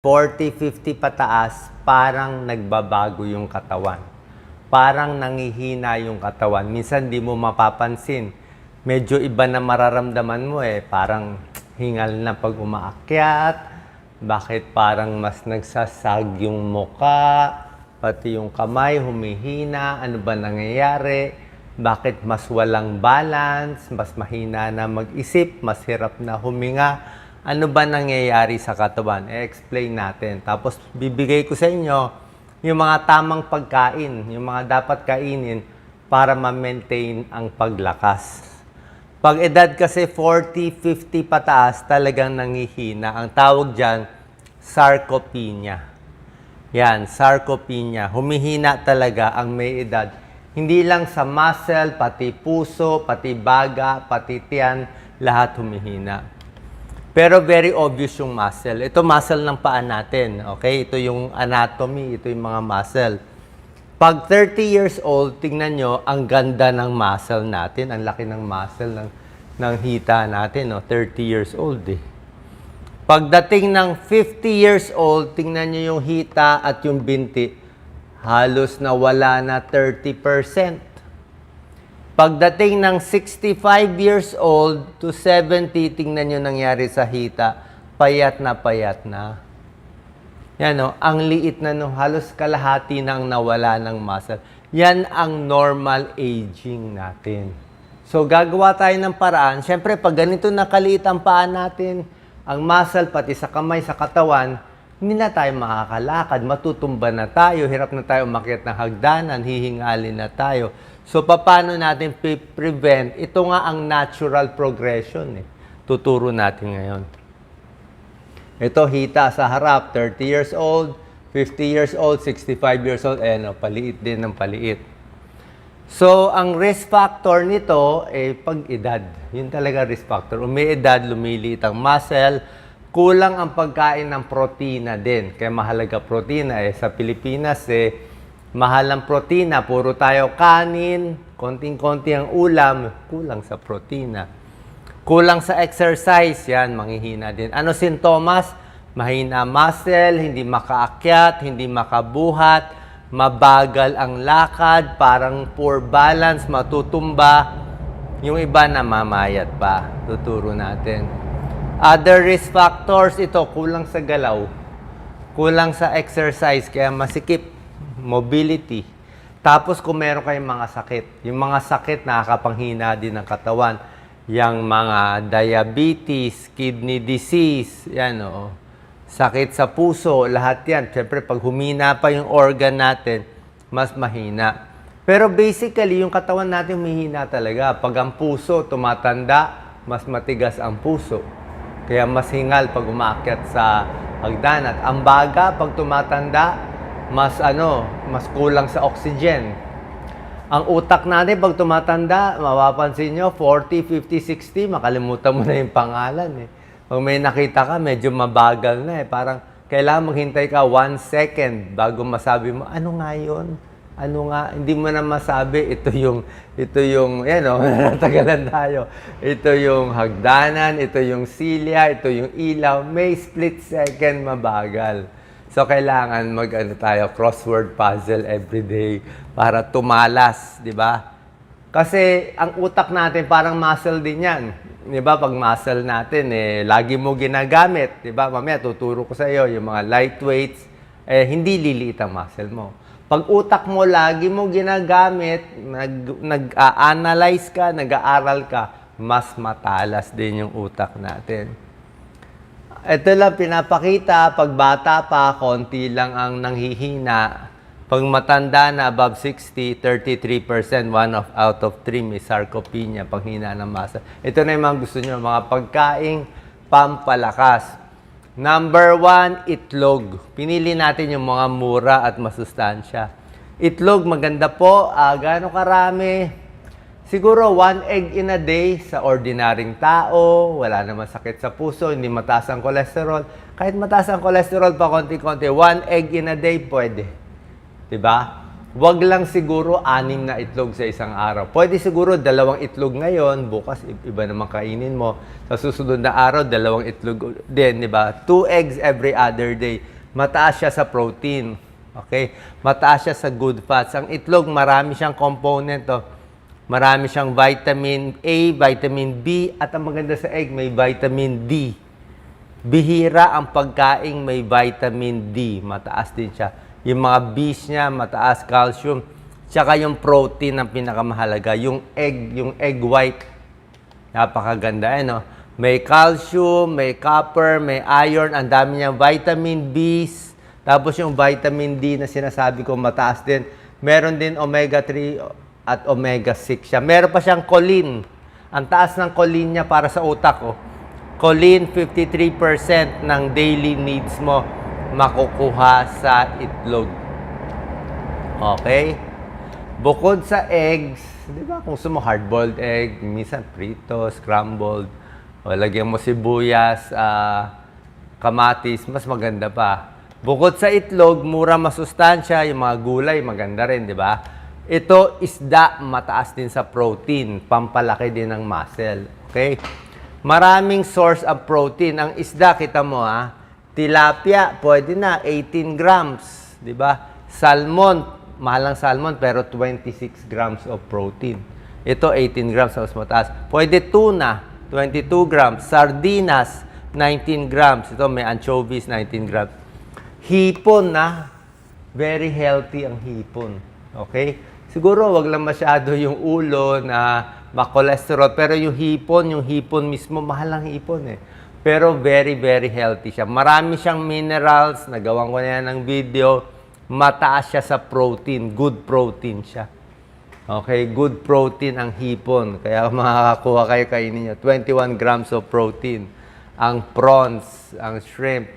40, 50 pataas, parang nagbabago yung katawan. Parang nangihina yung katawan. Minsan di mo mapapansin. Medyo iba na mararamdaman mo eh. Parang hingal na pag umaakyat. Bakit parang mas nagsasag yung muka, pati yung kamay humihina. Ano ba nangyayari? Bakit mas walang balance, mas mahina na mag-isip, mas hirap na huminga? Ano ba nangyayari sa katawan? I-explain natin. Tapos bibigay ko sa inyo yung mga tamang pagkain, yung mga dapat kainin para ma-maintain ang paglakas. Pag edad kasi 40, 50 pataas, talagang nangihina. Ang tawag dyan, sarcopenia. Yan, sarcopenia. Humihina talaga ang may edad. Hindi lang sa muscle, pati puso, pati baga, pati tiyan, lahat humihina. Pero very obvious yung muscle. Ito muscle ng paa natin, okay? Ito yung anatomy, ito yung mga muscle. Pag 30 years old, tingnan nyo, ang ganda ng muscle natin. Ang laki ng muscle ng hita natin, no? 30 years old eh. Pagdating ng 50 years old, tingnan nyo yung hita at yung binti. Halos nawala na 30%. Pagdating ng 65 years old to 70, tingnan nyo nangyari sa hita, payat na. Yan o, ang liit na no, halos kalahati nang nawala ng muscle. Yan ang normal aging natin. So gagawa tayo ng paraan. Siyempre, pag ganito nakaliit ang paa natin, ang muscle pati sa kamay, sa katawan, hindi na tayo makakalakad, matutumba na tayo, hirap na tayo umakyat ng hagdanan, hihingalin na tayo. So, paano natin prevent? Ito nga ang natural progression. Tuturo natin ngayon. Ito, hita sa harap, 30 years old, 50 years old, 65 years old, ayan o, paliit din ng paliit. So, ang risk factor nito, pag-edad. Yun talaga risk factor. Umi-edad, lumiliit ang muscle, kulang ang pagkain ng protina din. Kaya mahalaga protina. Sa Pilipinas, mahal ang protina. Puro tayo kanin, konting-konti ang ulam, kulang sa protina. Kulang sa exercise, yan, manghihina din. Ano sintomas? Mahina muscle, hindi makaakyat, hindi makabuhat, mabagal ang lakad, parang poor balance, matutumba. Yung iba namamayat pa. Tuturo natin. Other risk factors, ito, kulang sa galaw. Kulang sa exercise, kaya masikip. Mobility. Tapos kung meron kayong mga sakit. Yung mga sakit, nakakapanghina din ng katawan. Yung mga diabetes, kidney disease, yan o. Sakit sa puso, lahat yan. Siyempre, pag humina pa yung organ natin, mas mahina. Pero basically, yung katawan natin humihina talaga. Pag ang puso tumatanda, mas matigas ang puso. Kaya mas hingal pag umaakyat sa hagdanan. Ang baga, pag tumatanda, mas kulang sa oxygen. Ang utak natin, pag tumatanda, mapapansin nyo, 40, 50, 60, makalimutan mo na yung pangalan. Pag may nakita ka, medyo mabagal na. Parang kailangan maghintay ka 1 second bago masabi mo, ano nga yun? Ano nga, hindi mo na masabi, ito yung, yan o, natagalan tayo. Ito yung hagdanan, ito yung silya, ito yung ilaw, may split second mabagal. So, kailangan tayo, crossword puzzle every day para tumalas, di ba? Kasi, ang utak natin parang muscle din yan. Di ba? Pag muscle natin, lagi mo ginagamit, di ba? Mamaya, tuturo ko sa iyo, yung mga light weights, hindi liliit ang muscle mo. Pag utak mo, lagi mo ginagamit, nag-analyze ka, nag-aaral ka, mas matalas din yung utak natin. Ito lang pinapakita, pag bata pa, konti lang ang nanghihina. Pag matanda na, above 60, 33%, 1 out of 3 may sarcopenia, panghina ng masa. Ito na yung mga gusto nyo, mga pagkaing pampalakas. Number 1, itlog. Pinili natin yung mga mura at masustansya. Itlog, maganda po. Gaano karami? Siguro 1 egg in a day sa ordinaryong tao. Wala naman sakit sa puso, hindi mataas ang cholesterol. Kahit mataas ang cholesterol pa konti-konti, 1 egg in a day pwede. Diba? Wag lang siguro 6 na itlog sa isang araw. Pwede siguro 2 itlog ngayon, bukas iba naman kainin mo. Sa susunod na araw, 2 itlog din, di ba? 2 eggs every other day. Mataas siya sa protein. Okay? Mataas siya sa good fats. Ang itlog, marami siyang component. Oh. Marami siyang vitamin A, vitamin B, at ang maganda sa egg, may vitamin D. Bihira ang pagkaing may vitamin D. Mataas din siya. Yung mga B's niya, mataas calcium. Tsaka yung protein ang pinakamahalaga. Yung egg white. Napakaganda, no? May calcium, may copper, may iron, ang dami niyang vitamin B's. Tapos yung vitamin D na sinasabi ko, mataas din. Meron din omega-3 at omega-6 siya. Meron pa siyang choline. Ang taas ng choline niya para sa utak, oh. Choline, 53% ng daily needs mo makukuha sa itlog. Okay? Bukod sa eggs, di ba kung gusto mo hard-boiled egg, minsan prito, scrambled, o lagyan mo sibuyas, kamatis, mas maganda pa. Bukod sa itlog, mura masustansya, yung mga gulay, maganda rin, di ba? Ito, isda, mataas din sa protein, pampalaki din ng muscle. Okay? Maraming source of protein. Ang isda, kita mo tilapia, pwede na, 18 grams. Di ba? Salmon, mahal ang salmon, pero 26 grams of protein. Ito, 18 grams, mas mataas. Pwede tuna, 22 grams. Sardinas, 19 grams. Ito, may anchovies, 19 grams. Hipon very healthy ang hipon. Okay? Siguro, wag lang masyado yung ulo na ma-cholesterol. Pero yung hipon mismo, mahal ang hipon eh. Pero very, very healthy siya. Marami siyang minerals. Nagawan ko na yan ng video. Mataas siya sa protein. Good protein siya. Okay? Good protein ang hipon. Kaya makakakuha kayo kainin niyo. 21 grams of protein. Ang prawns, ang shrimp.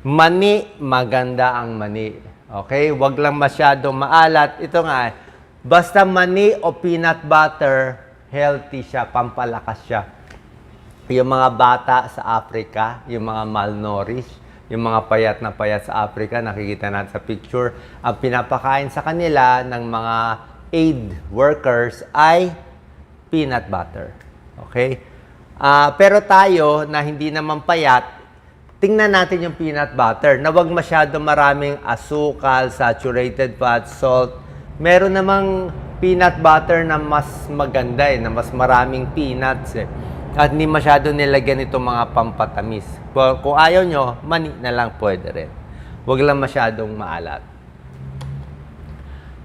Mani, maganda ang mani. Okay? Wag lang masyadong maalat. Ito nga, basta mani o peanut butter, healthy siya, pampalakas siya. Yung mga bata sa Africa, yung mga malnourished, yung mga payat na payat sa Africa, nakikita natin sa picture, ang pinapakain sa kanila ng mga aid workers ay peanut butter. Okay? Pero tayo, na hindi naman payat, tingnan natin yung peanut butter na wag masyado maraming asukal, saturated fat, salt. Meron namang peanut butter na mas maganda na mas maraming peanuts At hindi masyado nilagyan itong mga pampatamis. Kung ayaw nyo, mani na lang pwede rin. Wag lang masyadong maalat.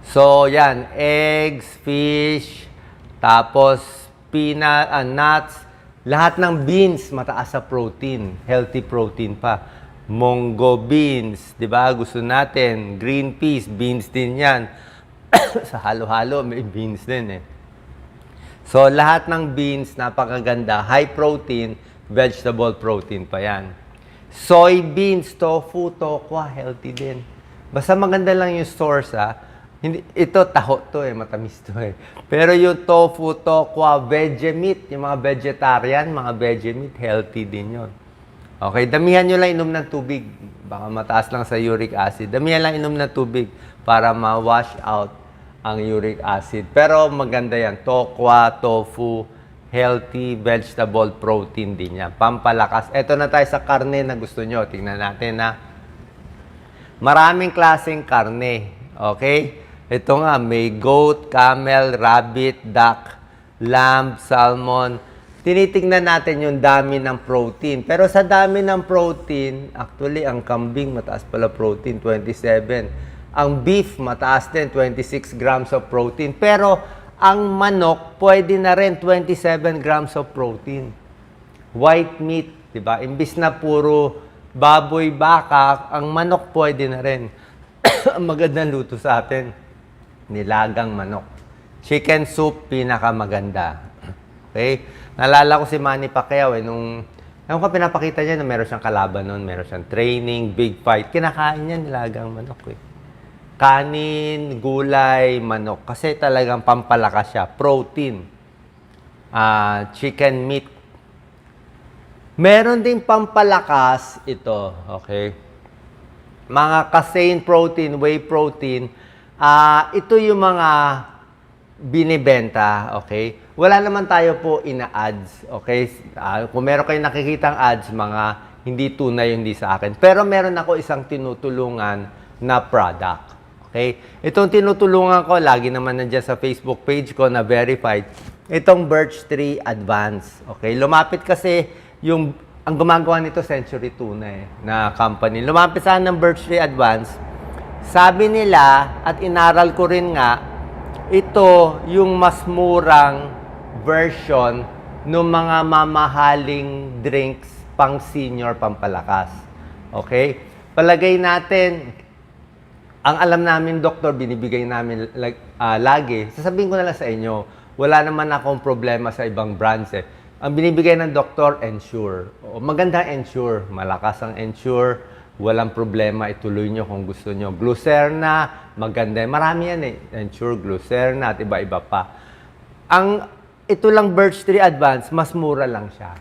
So, yan. Eggs, fish, tapos peanut, nuts. Lahat ng beans, mataas sa protein. Healthy protein pa. Munggo beans, di ba? Gusto natin. Green peas, beans din yan. Sa halo-halo, may beans din So, lahat ng beans, napakaganda. High protein, vegetable protein pa yan. Soybeans, tofu, tokwa, healthy din. Basta maganda lang yung source, Hindi, ito, taho to matamis to Pero yung tofu, tokwa, veggie meat, yung mga vegetarian, mga veggie meat, healthy din yon. Okay, damihan nyo lang inom ng tubig. Baka mataas lang sa uric acid. Damihan lang inom ng tubig para ma-wash out ang uric acid. Pero maganda yan. Tokwa, tofu, healthy vegetable protein din yan. Pampalakas. Ito na tayo sa karne na gusto nyo. Tingnan natin maraming klaseng karne. Okay? Ito nga, may goat, camel, rabbit, duck, lamb, salmon. Tinitingnan natin yung dami ng protein. Pero sa dami ng protein, actually, ang kambing, mataas pala protein, 27. Ang beef, mataas din, 26 grams of protein. Pero ang manok, pwede na rin 27 grams of protein. White meat, di ba? Imbis na puro baboy, baka, ang manok pwede na rin. Ang magandang luto sa atin, nilagang manok. Chicken soup, pinakamaganda. Okay? Naalala ko si Manny Pacquiao nung pinapakita niya na meron siyang kalaban noon, meron siyang training, big fight. Kinakain niya nilagang manok Kanin, gulay, manok. Kasi talagang pampalakas siya. Protein. Chicken meat. Meron ding pampalakas ito. Okay? Mga casein protein, whey protein, Ito yung mga binibenta, okay? Wala naman tayo po ina-ads, okay? Kung meron kayong nakikitang ads, mga hindi tunay, hindi sa akin. Pero meron ako isang tinutulungan na product, okay? Itong tinutulungan ko, lagi naman nandiyan sa Facebook page ko na verified. Itong Birch Tree Advance, okay? Lumapit kasi ang gumagawa nito Century Tuna na company. Lumapit sa ng Birch Tree Advance. Sabi nila, at inaral ko rin nga, ito yung mas murang version ng mga mamahaling drinks pang senior, pampalakas. Okay? Palagay natin, ang alam namin, doktor, binibigay namin lagi. Sasabihin ko na lang sa inyo, wala naman akong problema sa ibang brands eh. Ang binibigay ng doktor, Ensure. Maganda Ensure. Malakas ang Ensure. Walang problema, ituloy nyo kung gusto nyo. Glucerna, maganda. Marami yan eh. Ensure, Glucerna, at iba-iba pa. Ito lang Birch Tree Advance, mas mura lang siya.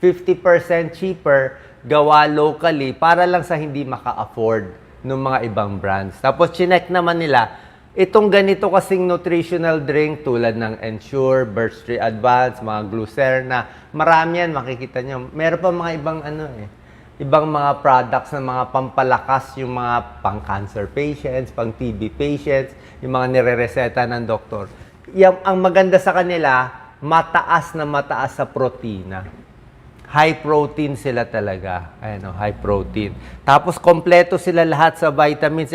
50% cheaper, gawa locally, para lang sa hindi maka-afford ng mga ibang brands. Tapos, chinek naman nila, itong ganito kasing nutritional drink tulad ng Ensure, Birch Tree Advance, mga Glucerna, marami yan, makikita nyo. Meron pa mga ibang ibang mga products na mga pampalakas, yung mga pang-cancer patients, pang-TB patients, yung mga nire-reseta ng doktor. Ang maganda sa kanila, mataas sa protina. High protein sila talaga. High protein. Tapos, kompleto sila lahat sa vitamins.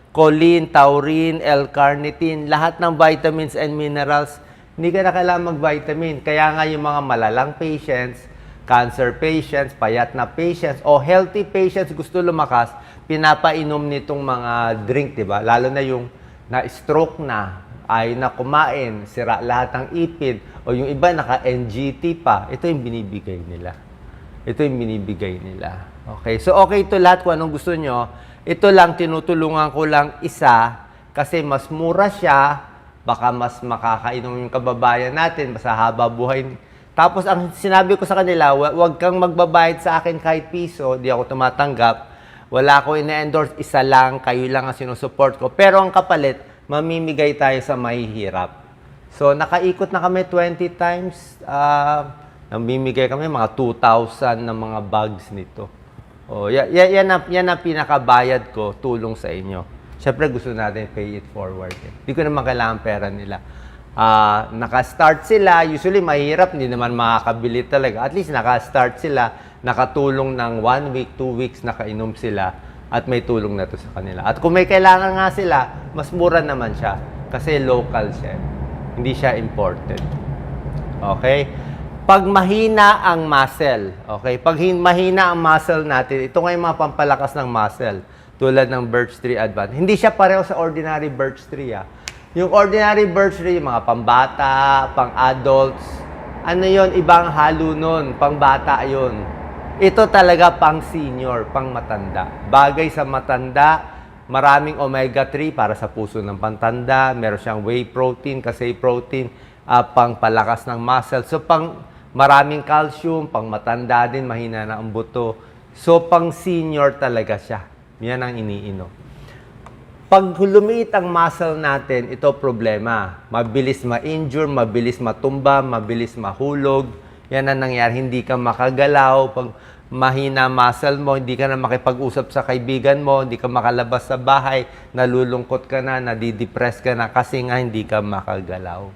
Choline, taurine, L-carnitine, lahat ng vitamins and minerals. Hindi ka na kailangan mag-vitamin. Kaya nga yung mga malalang patients, cancer patients, payat na patients, o healthy patients gusto lumakas, pinapainom nitong mga drink, di ba? Lalo na yung na-stroke na, ayaw na kumain, sira lahat ng ipin, o yung iba naka-NGT pa. Ito yung binibigay nila. Okay, so okay ito lahat kung anong gusto nyo. Ito lang, tinutulungan ko lang isa, kasi mas mura siya, baka mas makakainom yung kababayan natin, basta haba buhay. Tapos, ang sinabi ko sa kanila, huwag kang magbabayad sa akin kahit piso, di ako tumatanggap. Wala ko ina-endorse, isa lang, kayo lang ang sinusupport ko. Pero ang kapalit, mamimigay tayo sa mahihirap. So, nakaikot na kami 20 times. Namimigay kami mga 2,000 na mga bags nito. Yan ang pinakabayad ko, tulong sa inyo. Siyempre, gusto natin pay it forward. Hindi ko naman kailangan pera nila. Naka-start sila, usually mahirap, hindi naman makakabili talaga. At least naka-start sila, nakatulong ng 1 week, 2 weeks, nakainom sila, at may tulong na to sa kanila. At kung may kailangan nga sila, mas mura naman siya, kasi local siya. Hindi siya imported. Okay? Pag mahina ang muscle, okay? Pag mahina ang muscle natin, ito nga yung mga pampalakas ng muscle, tulad ng Birch Tree Advance. Hindi siya pareho sa ordinary Birch Tree, Yung ordinary Birch Tree, mga pambata, pang-adults, yon, ibang halo nun, pang-bata yon. Ito talaga pang-senior, pang-matanda. Bagay sa matanda, maraming omega-3 para sa puso ng pantanda, meron siyang whey protein, kasi protein, pang-palakas ng muscle. So, maraming calcium, pang-matanda din, mahina na ang buto. So, pang-senior talaga siya. Yan ang iniinom. Pag lumiit ang muscle natin, ito problema. Mabilis ma-injure, mabilis matumba, mabilis mahulog. Yan ang nangyari. Hindi ka makagalaw. Pag mahina muscle mo, hindi ka na makipag-usap sa kaibigan mo, hindi ka makalabas sa bahay, nalulungkot ka na, nadidepress ka na kasi nga hindi ka makagalaw.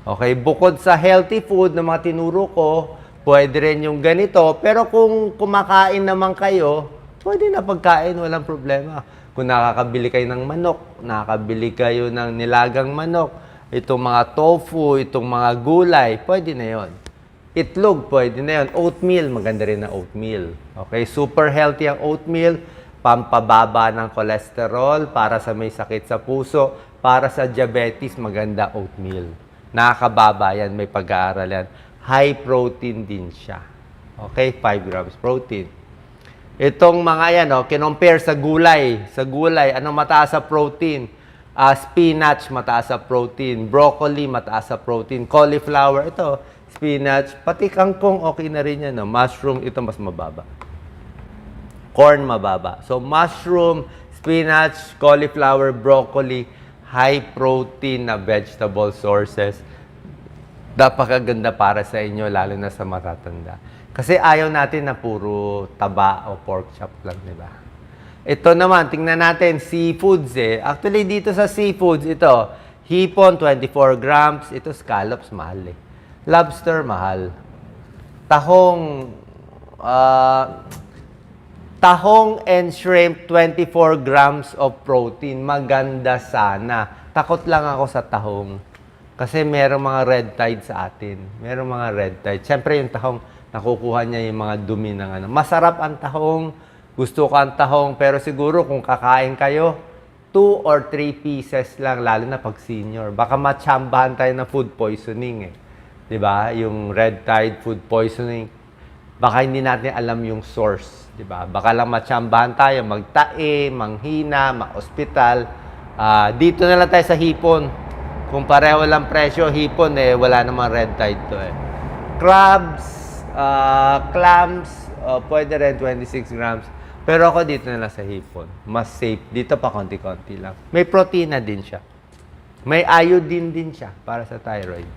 Okay? Bukod sa healthy food na mga tinuro ko, pwede rin yung ganito. Pero kung kumakain naman kayo, pwede na pagkain, walang problema. Kung nakakabili kayo ng manok, nakakabili kayo ng nilagang manok, itong mga tofu, itong mga gulay, pwede na yon. Itlog, pwede na yon. Oatmeal, maganda rin na oatmeal. Okay, super healthy ang oatmeal, pampababa ng cholesterol, para sa may sakit sa puso, para sa diabetes, maganda oatmeal. Nakakababa yan, may pag-aaral yan. High protein din siya. Okay, 5 grams protein. Itong mga yan, kinompare sa gulay. Sa gulay, anong mataas sa protein? Spinach, mataas sa protein. Broccoli, mataas sa protein. Cauliflower, ito, spinach. Pati kangkong, okay na rin yan. Mushroom, ito mas mababa. Corn, mababa. So, mushroom, spinach, cauliflower, broccoli, high protein na vegetable sources, napakaganda para sa inyo, lalo na sa matatanda. Kasi ayaw natin na puro taba o pork chop lang, di ba? Ito naman, tingnan natin, seafoods eh. Actually, dito sa seafoods, ito, hipon, 24 grams. Ito, scallops, mahal eh. Lobster, mahal. Tahong, tahong and shrimp, 24 grams of protein. Maganda sana. Takot lang ako sa tahong. Kasi merong mga red tide sa atin. Merong mga red tide. Siyempre yung tahong, nakukuha niya yung mga dumi ng ano. Masarap ang tahong. Gusto ko ang tahong. Pero siguro kung kakain kayo, 2 or 3 pieces lang. Lalo na pag senior. Baka matsambahan tayo ng food poisoning eh. 'Di ba? Yung red tide food poisoning, baka hindi natin alam yung source, 'di ba? Baka lang matsambahan tayo, magtae, manghina, ma-hospital. Dito na lang tayo sa hipon. Kung pareho lang presyo, hipon eh, wala namang red tide to eh. Crabs, clams, pwede rin 26 grams. Pero ako dito na lang sa hipon. Mas safe. Dito pa konti-konti lang. May protein na din siya. May iodine din siya para sa thyroid.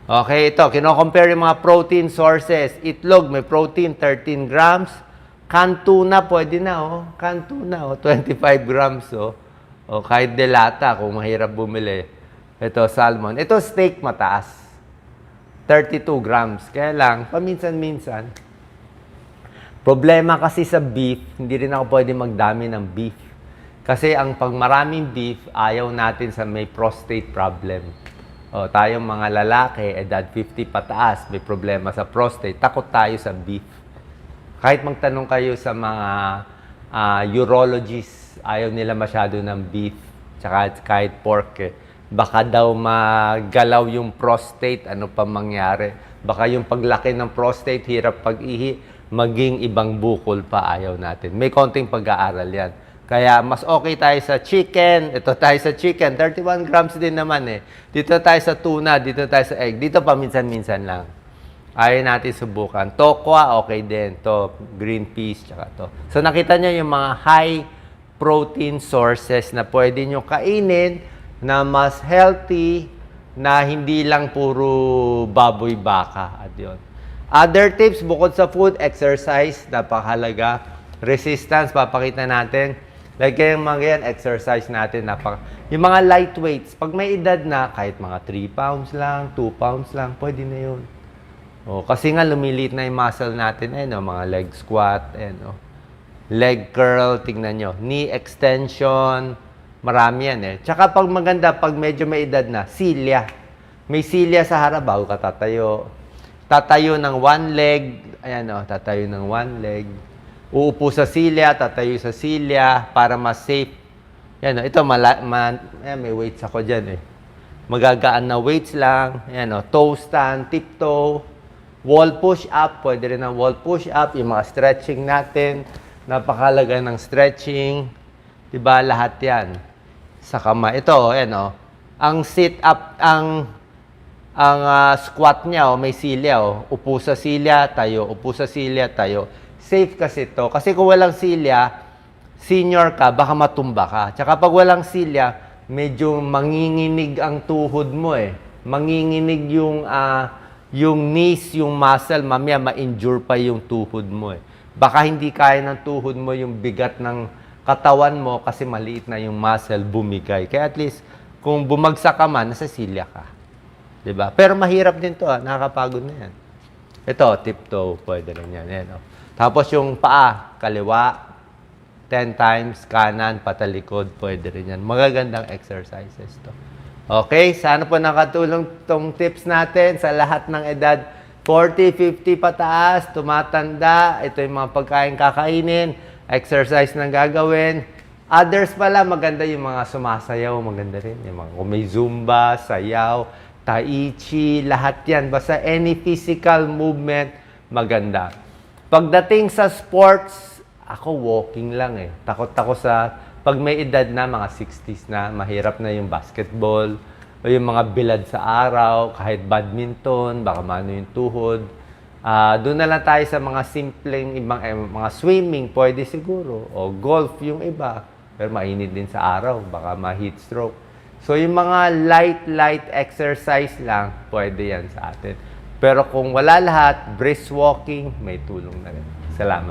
Okay, ito, kino-compare yung mga protein sources. Itlog, may protein, 13 grams. Canned tuna, pwede na, oh. Canned tuna, oh, 25 grams, oh. O kahit delata, kung mahirap bumili. Ito, salmon. Ito, steak, mataas. 32 grams. Kaya lang, paminsan-minsan. Problema kasi sa beef, hindi rin ako pwede magdami ng beef. Kasi ang pag maraming beef, ayaw natin sa may prostate problem. O, tayong mga lalaki, edad 50 pataas, may problema sa prostate, takot tayo sa beef. Kahit magtanong kayo sa mga urologists, ayaw nila masyado ng beef, tsaka kahit pork. Baka daw magalaw yung prostate, ano pa mangyari. Baka yung paglaki ng prostate, hirap pag-ihi, maging ibang bukol pa, ayaw natin. May konting pag-aaral yan. Kaya mas okay tayo sa chicken. Ito tayo sa chicken. 31 grams din naman eh. Dito tayo sa tuna. Dito tayo sa egg. Dito pa minsan-minsan lang. Ayaw natin subukan. Tokwa, okay din. To green peas, tsaka to. So nakita nyo yung mga high protein sources na pwede nyo kainin na mas healthy, na hindi lang puro baboy baka. At yun. Other tips, bukod sa food, exercise, napakahalaga. Resistance, papakita natin. Like yung mga yan, exercise natin. Yung mga light weights, pag may edad na, kahit mga 3 pounds lang, 2 pounds lang, pwede na yun. O, kasi nga lumilit na yung muscle natin, mga leg squat, leg curl, tingnan nyo. Knee extension, marami yan eh. Tsaka pag maganda, pag medyo may edad na, silya. May silya sa harap, bago ka tatayo. Tatayo ng one leg, tatayo ng one leg. Uupo sa silya, tatayo sa silya para mas safe. Yan, ito, may weights ako dyan eh. Magagaan na weights lang. Yan, toe stand, tiptoe, wall push-up. Pwede rin ang wall push-up. Yung mga stretching natin. Napakalaga ng stretching. Diba? Lahat yan. Sa kamay. Ito, ang sit-up, ang squat niya, may silya. Upo sa silya, tayo. Upo sa silya, tayo. Safe kasi to. Kasi kung walang silya, senior ka, baka matumba ka. Tsaka pag walang silya, medyo manginginig ang tuhod mo eh. Manginginig yung knees, yung muscle, mamaya ma-injure pa yung tuhod mo eh. Baka hindi kaya ng tuhod mo yung bigat ng katawan mo kasi maliit na yung muscle, bumigay. Kaya at least, kung bumagsak ka man, nasa silya ka. Diba? Pero mahirap din to, nakakapagod na yan. Ito, tiptoe, pwede rin yan. Tapos yung paa, kaliwa, 10 times, kanan, patalikod, pwede rin yan. Magagandang exercises to. Okay, sana po nakatulong tong tips natin sa lahat ng edad. 40, 50 pataas, tumatanda, ito yung mga pagkain kakainin, exercise na gagawin. Others pala, maganda yung mga sumasayaw, maganda rin. Yung mga kung may zumba, sayaw, tai chi, lahat yan. Basta any physical movement, maganda. Pagdating sa sports, ako walking lang eh. Takot ako sa, pag may edad na, mga 60s na, mahirap na yung basketball, o yung mga bilad sa araw, kahit badminton, baka mano yung tuhod. Doon na lang tayo sa mga simpleng, mga swimming, pwede siguro. O golf yung iba, pero mainit din sa araw, baka ma-heat stroke. So, yung mga light exercise lang, pwede yan sa atin. Pero kung wala lahat, brisk walking, may tulong na rin. Salamat.